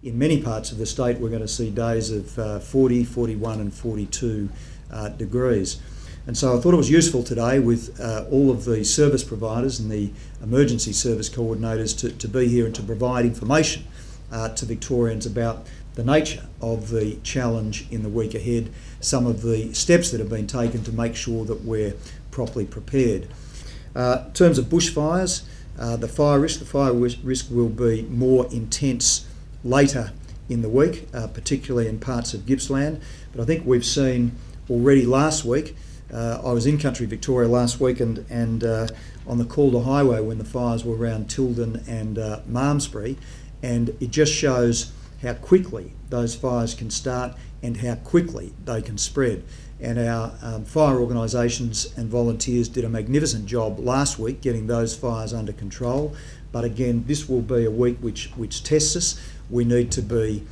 in many parts of the state we're going to see days of 40, 41 and 42 degrees. And so I thought it was useful today with all of the service providers and the emergency service coordinators to be here and to provide information to Victorians about the nature of the challenge in the week ahead, some of the steps that have been taken to make sure that we're properly prepared. In terms of bushfires, the fire risk will be more intense later in the week, particularly in parts of Gippsland. But I think we've seen already last week, I was in country Victoria last week and on the Calder Highway when the fires were around Tilden and Malmesbury, and it just shows how quickly those fires can start and how quickly they can spread. And our fire organisations and volunteers did a magnificent job last week getting those fires under control. But again, this will be a week which tests us. We need to be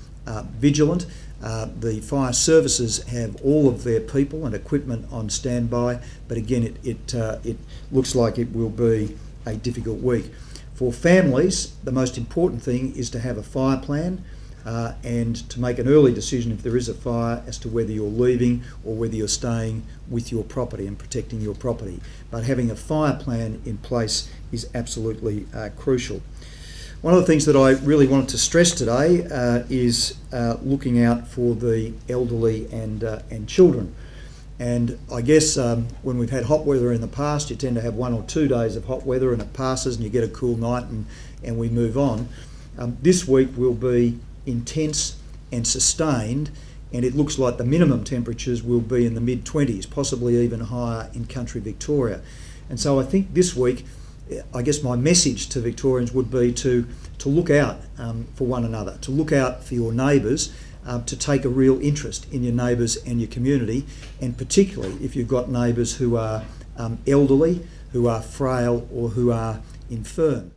vigilant. The fire services have all of their people and equipment on standby, but again, it looks like it will be a difficult week. For families, the most important thing is to have a fire plan and to make an early decision if there is a fire as to whether you're leaving or whether you're staying with your property and protecting your property. But having a fire plan in place is absolutely crucial. One of the things that I really wanted to stress today is looking out for the elderly and children. And I guess when we've had hot weather in the past, you tend to have 1 or 2 days of hot weather and it passes and you get a cool night and we move on. This week will be intense and sustained, and it looks like the minimum temperatures will be in the mid-20s, possibly even higher in country Victoria. And so I think this week, I guess my message to Victorians would be to look out for one another, to look out for your neighbours, to take a real interest in your neighbours and your community, and particularly if you've got neighbours who are elderly, who are frail or who are infirm.